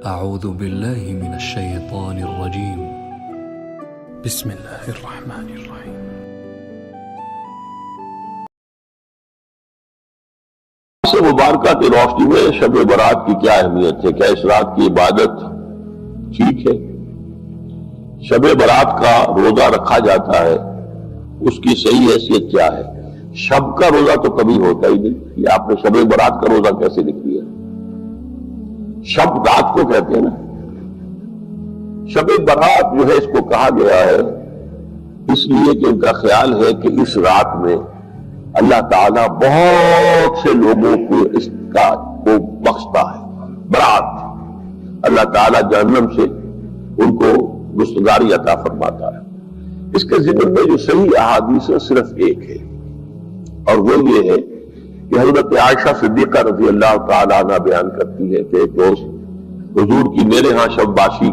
أعوذ بالله من الشيطان الرجيم. بسم الله الرحمن الرحيم. سے مبارکہ کی روشنی میں شب برات کی کیا اہمیت ہے؟ کیا اس رات کی عبادت ٹھیک ہے؟ شب برات کا روزہ رکھا جاتا ہے، اس کی صحیح حیثیت کیا ہے؟ شب کا روزہ تو کبھی ہوتا ہی نہیں، یہ آپ نے شب برات کا روزہ کیسے لکھ دیا؟ شب رات کو کہتے ہیں نا، شب برات جو ہے اس کو کہا گیا ہے اس لیے کہ ان کا خیال ہے کہ اس رات میں اللہ تعالیٰ بہت سے لوگوں کو اس کا کو بخشتا ہے۔ برات اللہ تعالیٰ جہنم سے ان کو گستگاری عطا فرماتا ہے۔ اس کے ضمن میں جو صحیح احادیث ہے صرف ایک ہے، اور وہ یہ ہے کہ حضرت عائشہ صدیقہ رضی اللہ تعالیٰ عنہ بیان کرتی ہے کہ ایک روز حضور کی میرے ہاں شب باشی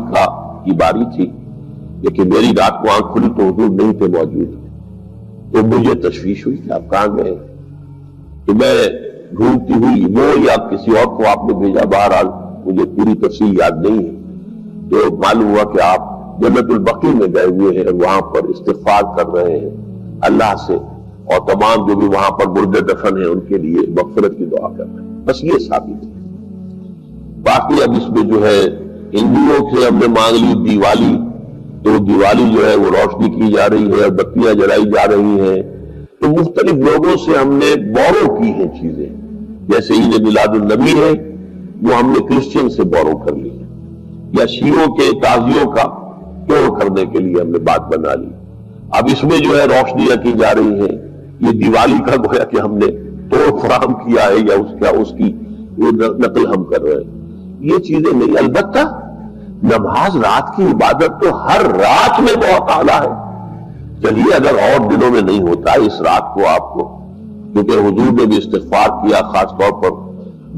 کی باری تھی، لیکن میری رات کو آنکھ کھلی تو حضور نہیں تھے موجود، تو مجھے تشویش ہوئی کہ آپ کہاں گئے؟ تو میں ڈھونڈتی ہوئی وہ یا کسی اور کو آپ نے بھیجا، بہرحال مجھے پوری تفصیل یاد نہیں ہے، تو معلوم ہوا کہ آپ جنت البقیع میں گئے ہوئے ہیں، وہاں پر استغفار کر رہے ہیں اللہ سے، اور تمام جو بھی وہاں پر مردے دفن ہیں ان کے لیے مغفرت کی دعا کر رہے ہیں۔ بس یہ ثابت ہے۔ باقی اب اس میں جو ہے ہندوؤں سے ہم نے مانگ لی دیوالی، تو دیوالی جو ہے وہ روشنی کی جا رہی ہے، بتیاں جلائی جا رہی ہیں، تو مختلف لوگوں سے ہم نے بورو کی ہیں چیزیں، جیسے عید میلاد النبی ہے وہ ہم نے کرسچن سے بورو کر لی، یا شیعوں کے تازیوں کا توڑ کرنے کے لیے ہم نے بات بنا لی۔ اب اس میں جو ہے روشنیاں کی جا رہی ہیں، یہ دیوالی کا گویا کہ ہم نے توڑ فراہم کیا ہے یا اس کی وہ نقل ہم کر رہے ہیں، یہ چیزیں نہیں۔ البتہ نماز رات کی عبادت تو ہر رات میں بہت اعلیٰ ہے۔ چلیے اگر اور دنوں میں نہیں ہوتا اس رات کو آپ کو، کیونکہ حضور نے بھی استغفار کیا خاص طور پر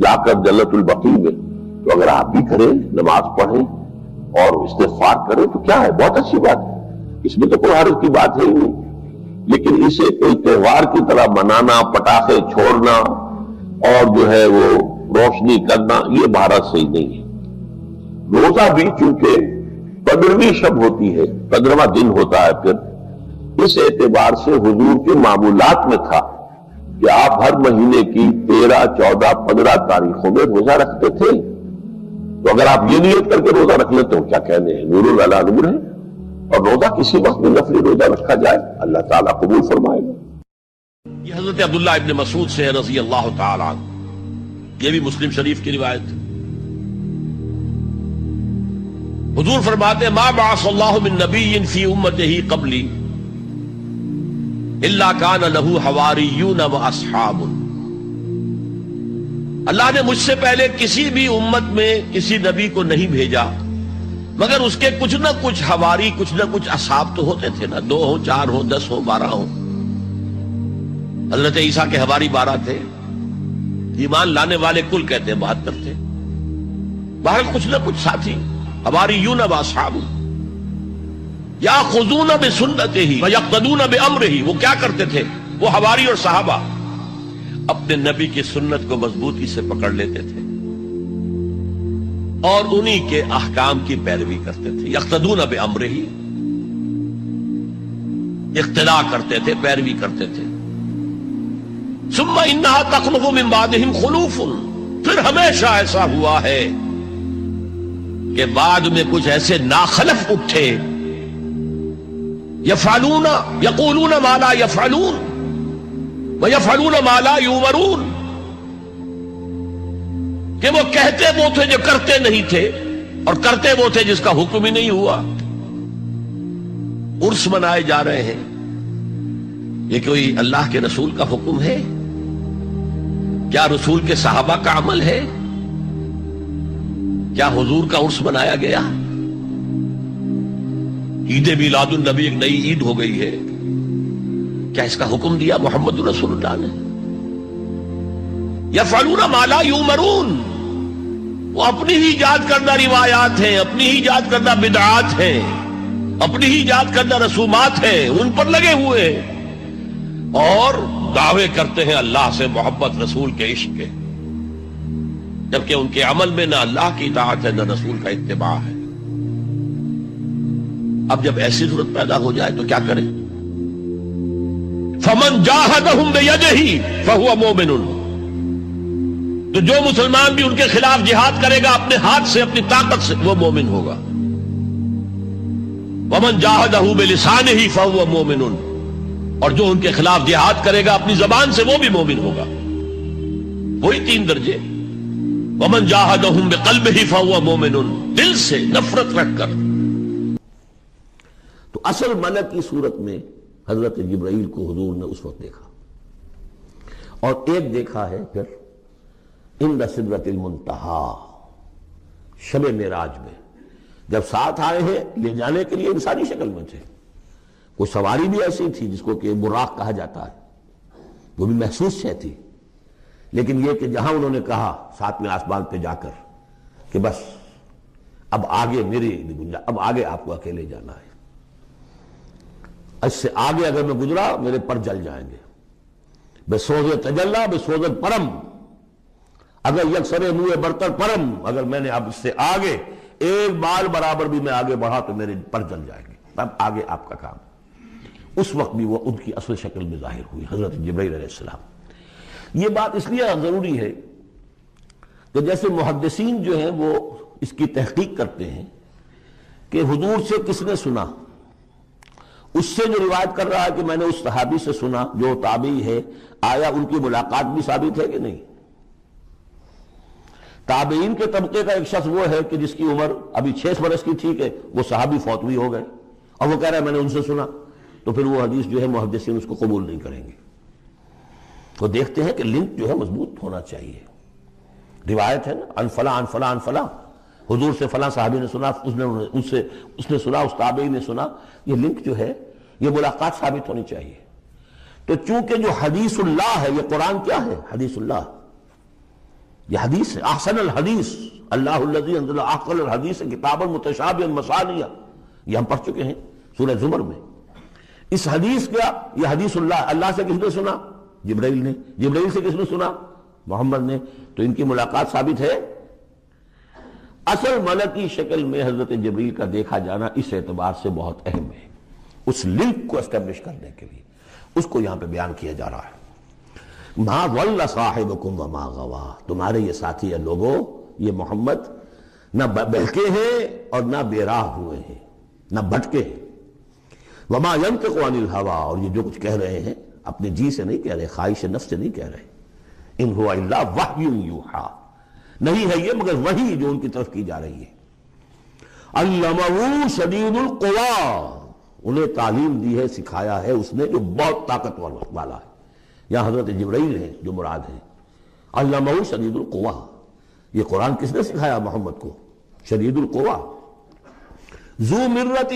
جا کر جنت البقیع میں، تو اگر آپ بھی کریں، نماز پڑھیں اور استغفار کریں تو کیا ہے، بہت اچھی بات ہے، اس میں تو کوئی حرج کی بات ہے ہی نہیں۔ لیکن اسے کوئی تہوار کی طرح منانا، پٹاخے چھوڑنا اور جو ہے وہ روشنی کرنا، یہ بھارت صحیح نہیں ہے۔ روزہ بھی چونکہ 15ویں شب ہوتی ہے، 15واں دن ہوتا ہے، پھر اس اعتبار سے حضور کے معمولات میں تھا کہ آپ ہر مہینے کی 13، 14، 15 تاریخوں میں روزہ رکھتے تھے۔ تو اگر آپ یہ نیت کر کے روزہ رکھ لیتے ہو، کیا کہنے ہیں، نور علی نور ہے، اور روزہ کسی وقت میں نفلی روزہ رکھا جائے اللہ تعالیٰ قبول فرمائے گا۔ یہ حضرت عبداللہ ابن مسعود سے رضی اللہ تعالیٰ عنہ، یہ بھی مسلم شریف کی روایت۔ حضور فرماتے ما بعث اللہ من نبی فی امتہ قبلی الا کان لہ حواریون و اصحاب۔ اللہ نے مجھ سے پہلے کسی بھی امت میں کسی نبی کو نہیں بھیجا مگر اس کے کچھ نہ کچھ حواری، کچھ نہ کچھ اصحاب تو ہوتے تھے نا، 2 ہوں، 4 ہوں، 10 ہوں، 12 ہوں۔ حضرت عیسیٰ کے حواری 12 تھے، ایمان لانے والے کل کہتے ہیں 72 تھے، باہر کچھ نہ کچھ ساتھی، حواریون و اصحاب یاخذون بسنتہ ویقتدون بامرہ۔ وہ کیا کرتے تھے؟ وہ حواری اور صحابہ اپنے نبی کی سنت کو مضبوطی سے پکڑ لیتے تھے اور انہی کے احکام کی پیروی کرتے تھے۔ یقتدون بامرہ، اقتداء کرتے تھے، پیروی کرتے تھے۔ ثم انہا تخلف من بعدہم خلوف، پھر ہمیشہ ایسا ہوا ہے کہ بعد میں کچھ ایسے ناخلف اٹھے، یفعلون یقولون ما لا یفعلون ویفعلون ما لا یؤمرون، کہ وہ کہتے وہ تھے جو کرتے نہیں تھے، اور کرتے وہ تھے جس کا حکم ہی نہیں ہوا۔ عرس منائے جا رہے ہیں، یہ کوئی اللہ کے رسول کا حکم ہے؟ کیا رسول کے صحابہ کا عمل ہے؟ کیا حضور کا عرس منایا گیا؟ عید میلاد النبی ایک نئی عید ہو گئی ہے، کیا اس کا حکم دیا محمد رسول اللہ نے؟ یفعلون ما لا یؤمرون، وہ اپنی ہی ایجاد کردہ روایات ہیں، اپنی ہی ایجاد کردہ بدعات ہیں، اپنی ہی ایجاد کردہ رسومات ہیں، ان پر لگے ہوئے اور دعوے کرتے ہیں اللہ سے محبت، رسول کے عشق کے۔ جبکہ ان کے عمل میں نہ اللہ کی اطاعت ہے نہ رسول کا اتباع ہے۔ اب جب ایسی صورت پیدا ہو جائے تو کیا کریں؟ فمن جاہدہم بیدہ فہو مومن، تو جو مسلمان بھی ان کے خلاف جہاد کرے گا اپنے ہاتھ سے، اپنی طاقت سے، وہ مومن ہوگا۔ ومن جاہدہ بلسانہ فہو مومن، اور جو ان کے خلاف جہاد کرے گا اپنی زبان سے، وہ بھی مومن ہوگا۔ وہی 3 درجے۔ ومن جاہدہم بقلبہ فہو مومن، دل سے نفرت رکھ کر۔ تو اصل ملک کی صورت میں حضرت جبرائیل کو حضور نے اس وقت دیکھا، اور ایک دیکھا ہے پھر عند سدرۃ المنتہا، شب معراج میں، جب ساتھ آئے ہیں لے جانے کے لیے انسانی شکل میں تھے۔ کوئی سواری بھی ایسی تھی جس کو کہ براق کہا جاتا ہے، وہ بھی محسوس شے تھی، لیکن یہ کہ جہاں انہوں نے کہا 7ویں آسمان پہ جا کر کہ بس اب آگے میری گنجائش، اب آگے آپ کو اکیلے جانا ہے، اس سے آگے اگر میں گزرا میرے پر جل جائیں گے، بے سوز تجلا بے سوز پرم، اگر یکسر منہ برتر پرم، اگر میں نے اب اس سے آگے ایک بال برابر بھی میں آگے بڑھا تو میرے پر جل جائیں گے، اب آگے آپ کا کام۔ اس وقت بھی وہ ان کی اصل شکل میں ظاہر ہوئی حضرت جبرائیل علیہ السلام۔ یہ بات اس لیے ضروری ہے کہ جیسے محدثین جو ہیں وہ اس کی تحقیق کرتے ہیں کہ حضور سے کس نے سنا، اس سے جو روایت کر رہا ہے کہ میں نے اس صحابی سے سنا جو تابعی ہے، آیا ان کی ملاقات بھی ثابت ہے کہ نہیں؟ تابعین کے طبقے کا ایک شخص وہ ہے کہ جس کی عمر ابھی 6 برس کی تھی کہ وہ صحابی فوت بھی ہو گئے، اور وہ کہہ رہا ہے میں نے ان سے سنا، تو پھر وہ حدیث جو ہے محدثین اس کو قبول نہیں کریں گے۔ وہ دیکھتے ہیں کہ لنک جو ہے مضبوط ہونا چاہیے۔ روایت ہے نا، ان فلاں ان فلاں ان فلاں، حضور سے فلاں صحابی نے سنا، اس نے سنا، اس تابعی نے سنا، یہ لنک جو ہے یہ ملاقات ثابت ہونی چاہیے۔ تو چونکہ جو حدیث اللہ ہے، یہ قرآن کیا ہے؟ حدیث اللہ، یہ حدیث ہے۔ احسن الحدیث اللہ الذی انزل احسن الحدیث کتابا متشابہا مثانیہ، یہ ہم پڑھ چکے ہیں سورہ زمر میں۔ اس حدیث کا یہ حدیث اللہ، اللہ سے کس نے سنا؟ جبرائیل نے۔ جبرائیل سے کس نے سنا؟ محمد نے۔ تو ان کی ملاقات ثابت ہے۔ اصل ملکی شکل میں حضرت جبرائیل کا دیکھا جانا اس اعتبار سے بہت اہم ہے، اس لنک کو اسٹیبلش کرنے کے لیے اس کو یہاں پہ بیان کیا جا رہا ہے۔ ما ضل صاحبکم وما غوا، تمہارے یہ ساتھی ہے لوگوں، یہ محمد نہ بہکے ہیں اور نہ بے راہ ہوئے ہیں، نہ بھٹکے ہیں۔ وما ينطق عن الهوى، اور یہ جو کچھ کہہ رہے ہیں اپنے جی سے نہیں کہہ رہے، خواہش نفس سے نہیں کہہ رہے۔ ان هو الا وحی یوحی، نہیں ہے یہ مگر وحی جو ان کی طرف کی جا رہی ہے۔ علمہ شدید القوی، انہیں تعلیم دی ہے، سکھایا ہے اس نے جو بہت طاقتور والا ہے۔ یہاں حضرت جبرائیل ہیں جو مراد ہیں۔ علمہ شدید القوی، یہ قرآن کس نے سکھایا محمد کو؟ شدید القوی، ذو مرۃ،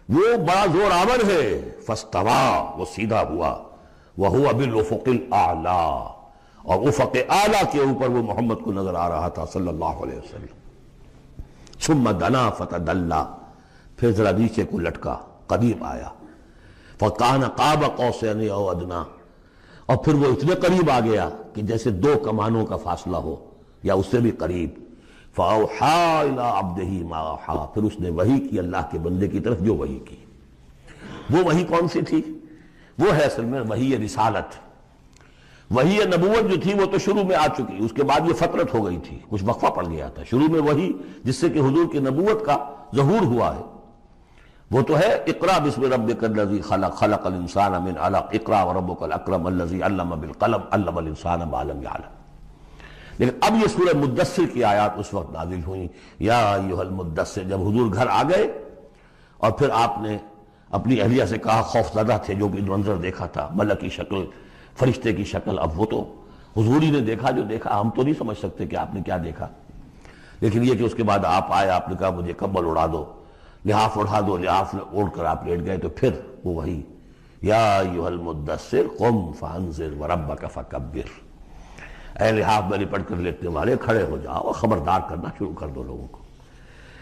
وہ بڑا زور آور ہے، فاستوی، وہ سیدھا ہوا، وہو بالافق الاعلی، اور افق اعلیٰ کے اوپر وہ محمد کو نظر آ رہا تھا صلی اللہ علیہ وسلم۔ ثم دنا فتدلی، پھر ذرا نیچے کو لٹکا، قریب آیا، فکان قاب قوسین او ادنی، اور پھر وہ اتنے قریب آ گیا کہ جیسے 2 کمانوں کا فاصلہ ہو یا اس سے بھی قریب۔ فاوحی الی عبدہ ما اوحی، پھر اس نے وحی کی اللہ کے بندے کی طرف جو وحی کی۔ وہ وحی کون سی تھی؟ وہ ہے اصل میں وحی رسالت۔ وحی نبوت جو تھی وہ تو شروع میں آ چکی، اس کے بعد یہ فترت ہو گئی تھی، کچھ وقفہ پڑ گیا تھا۔ شروع میں وحی جس سے کہ حضور کی نبوت کا ظہور ہوا ہے وہ تو ہے اقرا بسم ربک الذی خلق، خلق الانسان من علق، اقرا وربک الاکرم الذی علم بالقلم، علم الانسان ما لم یعلم۔ لیکن اب یہ سورہ مدثر کی آیات اس وقت نازل ہوئیں، یا ایھا المدثر، جب حضور گھر آ گئے اور پھر آپ نے اپنی اہلیہ سے کہا، خوف زدہ تھے جو بھی منظر دیکھا تھا، ملک کی شکل، فرشتے کی شکل، اب وہ تو حضور ہی نے دیکھا جو دیکھا، ہم تو نہیں سمجھ سکتے کہ آپ نے کیا دیکھا، لیکن یہ کہ اس کے بعد آپ آئے، آپ نے کہا مجھے کمبل اڑا دو، لحاف اڑا دو، لحاف اوڑھ کر آپ لیٹ گئے، تو پھر وہ وہی یا ایھا المدثر قم فانذر وربک فکبر، اے لحاف میں لپٹ کر لیٹنے والے کھڑے ہو جاؤ اور خبردار کرنا شروع کر دو لوگوں کو۔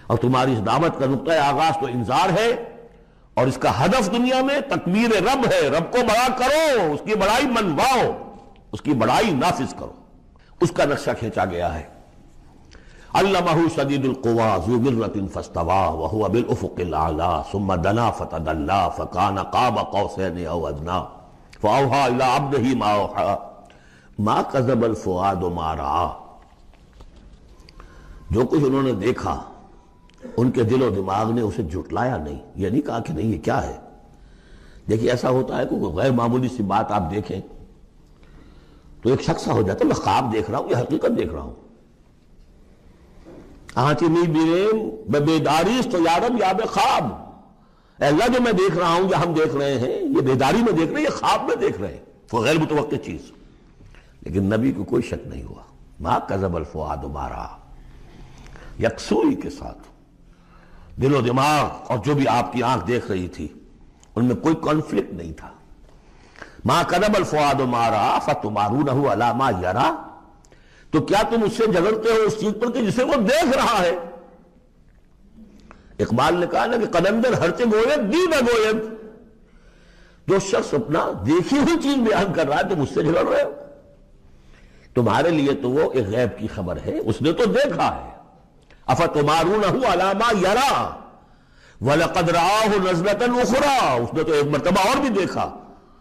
اور تمہاری اس دعوت کا نقطۂ آغاز تو انذار ہے، اور اس کا ہدف دنیا میں تکبیر رب ہے، رب کو بڑا کرو، اس کی بڑائی منواؤ، اس کی بڑائی نافذ کرو۔ اس کا نقشہ کھینچا گیا ہے۔ علمہ شدید القوی ذو مرۃ فاستوی وہو بالافق الاعلی ثم دنا فتدلی فکان قاب قوسین او ادنی فاوحی الی عبدہ ما اوحی ما کذب الفؤاد ما رأی۔ جو کچھ انہوں نے دیکھا ان کے دل و دماغ نے اسے جھٹلایا نہیں، یہ نہیں کہا کہ نہیں یہ کیا ہے۔ دیکھیے ایسا ہوتا ہے کہ کوئی غیر معمولی سی بات آپ دیکھیں تو ایک شخص ہو جاتا ہے میں خواب دیکھ رہا ہوں یا حقیقت دیکھ رہا ہوں۔ آنچی نہیں بیریم بے بیداریس تو یارم یا بے خواب، اے اللہ جو میں دیکھ رہا ہوں یا ہم دیکھ رہے ہیں یہ بیداری میں دیکھ رہے ہیں یہ خواب میں دیکھ رہے ہیں، وہ غیر متوقع چیز۔ لیکن نبی کو کوئی شک نہیں ہوا، ما کذب الفؤاد ما رأی، یکسوئی کے ساتھ دل و دماغ اور جو بھی آپ کی آنکھ دیکھ رہی تھی ان میں کوئی کانفلکٹ نہیں تھا۔ ما کذب الفؤاد ما رأی فتمارونہ علی ما یری، تو کیا تم اس سے جھگڑتے ہو اس چیز پر کہ جسے وہ دیکھ رہا ہے؟ اقبال نے کہا نا کہ قلندر ہرچے گوید دی نہ گوید، جو شخص اپنا دیکھی ہوئی چیز بیان کر رہا ہے تم اس سے جھگڑ رہے ہو، تمہارے لیے تو وہ ایک غیب کی خبر ہے، اس نے تو دیکھا ہے۔ افتمارونہ علی ما یری وَلَقَدْ رَآهُ نَزْلَةً أُخْرَىٰ، اس نے تو ایک مرتبہ اور بھی دیکھا۔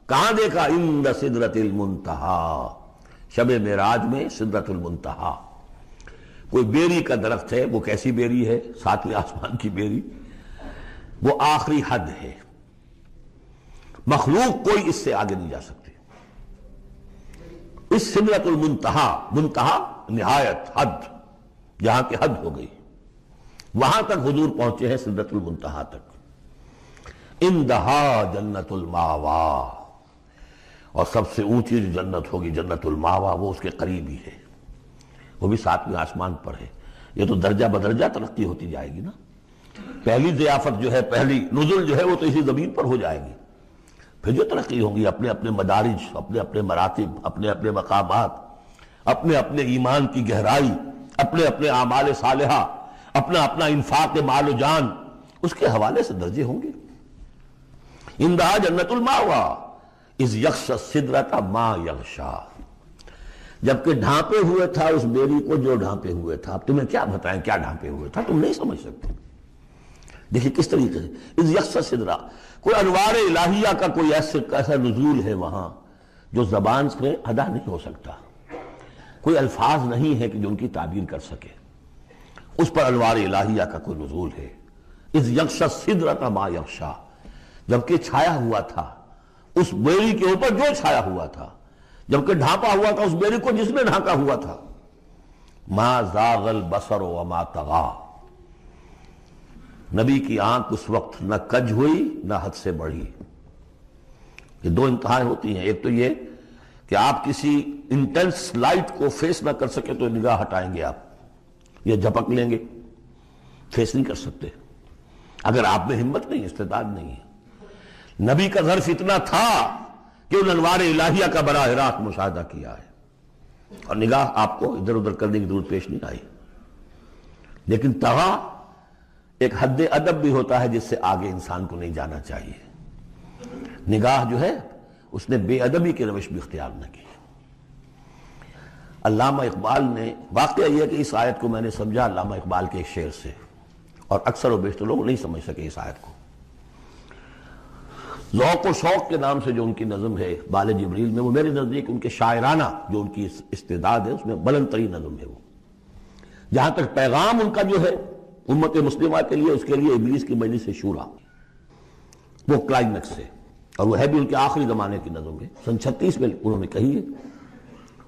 کہاں دیکھا؟ عند سدرۃ المنتہیٰ، شب معراج میں سدرۃ المنتہیٰ۔ کوئی بیری کا درخت ہے، وہ کیسی بیری ہے؟ ساتویں آسمان کی بیری، وہ آخری حد ہے، مخلوق کوئی اس سے آگے نہیں جا سکتی۔ اس سدرۃ المنتہیٰ، منتہا نہایت، حد، جہاں کی حد ہو گئی، وہاں تک حضور پہنچے ہیں سدرۃ المنتہیٰ تک۔ اندہا جنت الماوا، اور سب سے اونچی جو جنت ہوگی جنت الماوا، وہ اس کے قریب ہی ہے، وہ بھی ساتویں آسمان پر ہے۔ یہ تو درجہ بدرجہ ترقی ہوتی جائے گی نا، پہلی ضیافت جو ہے، پہلی نزل جو ہے وہ تو اسی زمین پر ہو جائے گی، پھر جو ترقی ہوگی اپنے اپنے مدارج، اپنے اپنے مراتب، اپنے اپنے مقامات، اپنے اپنے ایمان کی گہرائی، اپنے اپنے اعمال صالحہ، اپنا اپنا انفاق مال و جان، اس کے حوالے سے درجے ہوں گے۔ اندہا جنت الماوا اذ یغشی السدرۃ ما یغشی، جبکہ ڈھانپے ہوئے تھا اس بیری کو جو ڈھانپے ہوئے تھا۔ اب تمہیں کیا بتائیں کیا ڈھانپے ہوئے تھا، تم نہیں سمجھ سکتے۔ دیکھیں کس طریقے سے اذ یغشی السدرۃ، کوئی انوار الہیہ کا کوئی ایسا نزول ہے وہاں جو زبان سے ادا نہیں ہو سکتا، کوئی الفاظ نہیں ہے کہ جو ان کی تعبیر کر سکے، اس پر انوار الہیہ کا کوئی نزول ہے۔ اذ یغشی السدرۃ ما یغشی، جبکہ چھایا ہوا تھا اس بیری کے اوپر جو چھایا ہوا تھا، جبکہ ڈھانپا ہوا تھا اس بیری کو جس نے ڈھانکا ہوا تھا۔ ما زاغ البصر وما طغی، نبی کی آنکھ اس وقت نہ کج ہوئی نہ حد سے بڑھی۔ یہ دو انتہائیں ہوتی ہیں، ایک تو یہ کہ آپ کسی انٹینس لائٹ کو فیس نہ کر سکے تو نگاہ ہٹائیں گے آپ، یا جھپک لیں گے، فیس نہیں کر سکتے اگر آپ میں ہمت نہیں، استعداد نہیں ہے۔ نبی کا ظرف اتنا تھا کہ ان انوار الہیہ کا براہ راست مشاہدہ کیا ہے، اور نگاہ آپ کو ادھر ادھر کرنے کی ضرورت پیش نہیں آئی۔ لیکن طغا ایک حد ادب بھی ہوتا ہے جس سے آگے انسان کو نہیں جانا چاہیے۔ نگاہ جو ہے اس نے بے ادبی کی روش بھی اختیار نہ کی۔ علامہ اقبال نے، واقعہ یہ کہ اس آیت کو میں نے سمجھا علامہ اقبال کے ایک شعر سے، اور اکثر و بیشتر لوگ نہیں سمجھ سکے اس آیت کو۔ ذوق و شوق کے نام سے جو ان کی نظم ہے بال جبریل میں، وہ میرے نزدیک ان کے شاعرانہ جو ان کی استعداد ہے اس میں بلند ترین نظم ہے وہ، جہاں تک پیغام ان کا جو ہے امت مسلمہ کے لیے، اس کے لیے ابلیس کی مجلس شورا، وہ کلائمیکس ہے، اور وہ ہے بھی ان کے آخری زمانے کی نظم ہے، سن 36 میں انہوں نے کہی ہے۔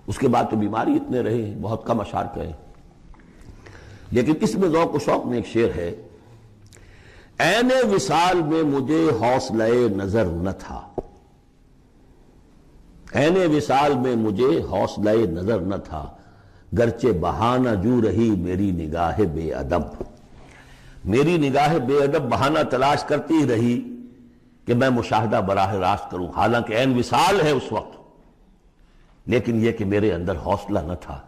اس کے بعد تو بیماری اتنے رہے ہیں، بہت کم اشعار کہے، لیکن اس میں ذوق و شوق میں ایک شعر ہے: عین وصال میں مجھے حوصلہ نظر نہ تھا، عین وصال میں مجھے حوصلہ نظر نہ تھا، گرچہ بہانہ جو رہی میری نگاہ بے ادب، میری نگاہ بے ادب بہانہ تلاش کرتی رہی کہ میں مشاہدہ براہ راست کروں، حالانکہ عین وصال ہے اس وقت، لیکن یہ کہ میرے اندر حوصلہ نہ تھا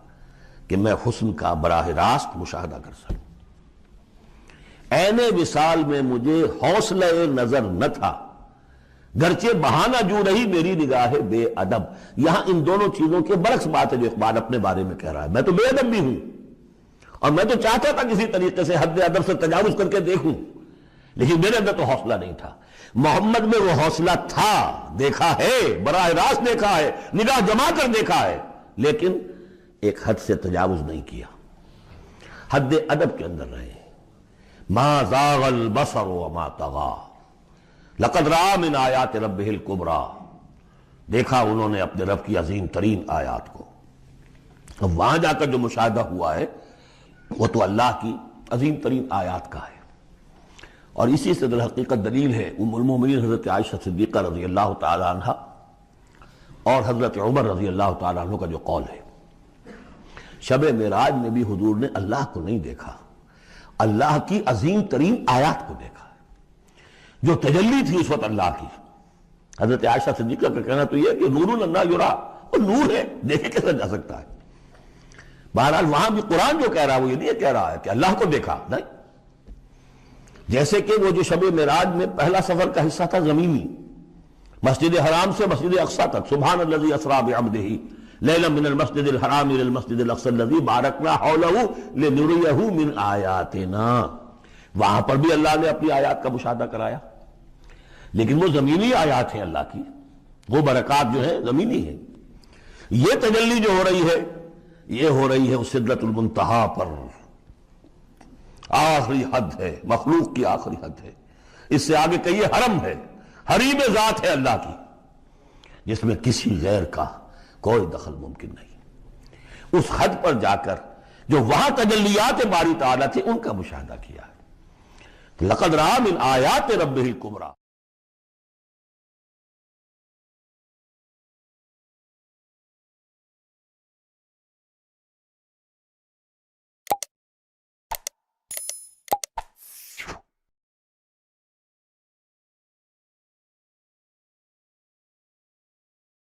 کہ میں حسن کا براہ راست مشاہدہ کر سکوں۔ عین وصال میں مجھے حوصلہ نظر نہ تھا، گرچہ بہانہ جو رہی میری نگاہ بے ادب. یہاں ان دونوں چیزوں کے برعکس بات ہے جو اقبال اپنے بارے میں کہہ رہا ہے. میں تو بے ادب بھی ہوں اور میں تو چاہتا تھا کسی طریقے سے حد ادب سے تجاوز کر کے دیکھوں، لیکن میرے اندر تو حوصلہ نہیں تھا. محمد میں وہ حوصلہ تھا، دیکھا ہے، براہ راست دیکھا ہے، نگاہ جما کر دیکھا ہے، لیکن ایک حد سے تجاوز نہیں کیا، حد ادب کے اندر رہے. ما زاغ البصر وما طغى لقد رأى من آیات ربہ الکبریٰ. دیکھا انہوں نے اپنے رب کی عظیم ترین آیات کو. اب وہاں جا کر جو مشاہدہ ہوا ہے وہ تو اللہ کی عظیم ترین آیات کا ہے. اور اسی سے در حقیقت دلیل ہے ام المومنین حضرت عائشہ صدیقہ رضی اللہ تعالی عنہ اور حضرت عمر رضی اللہ تعالی عنہ کا جو قول ہے. شب معراج میں بھی حضور نے اللہ کو نہیں دیکھا، اللہ کی عظیم ترین آیات کو دیکھا جو تجلی تھی اس وقت اللہ کی. حضرت عائشہ صدیقہ کا کہنا تو یہ ہے کہ نور لا یرا، وہ نور ہے، دیکھے کیسا جا سکتا ہے. بہرحال وہاں بھی قرآن جو کہہ رہا ہے وہ یہ نہیں کہہ رہا ہے کہ اللہ کو دیکھا، نہیں. جیسے کہ وہ جو شب معراج میں پہلا سفر کا حصہ تھا زمینی، مسجد حرام سے مسجد اقصی تک، سبحان الذی اسری بعبدہ لیلا من المسجد الحرام الى المسجد الاقصی الذی بارکنا حولہ لنریہ من آیاتنا. وہاں پر بھی اللہ نے اپنی آیات کا مشاہدہ کرایا، لیکن وہ زمینی آیات ہیں اللہ کی، وہ برکات جو ہے زمینی ہے. یہ تجلی جو ہو رہی ہے یہ ہو رہی ہے اس سدرۃ المنتہا پر، آخری حد ہے، مخلوق کی آخری حد ہے. اس سے آگے کہیے حرم ہے، حریم ذات ہے اللہ کی، جس میں کسی غیر کا کوئی دخل ممکن نہیں. اس حد پر جا کر جو وہاں تجلیات باری تعالیٰ تھے ان کا مشاہدہ کیا ہے. لقد رأى من آیات ربہ الکبریٰ.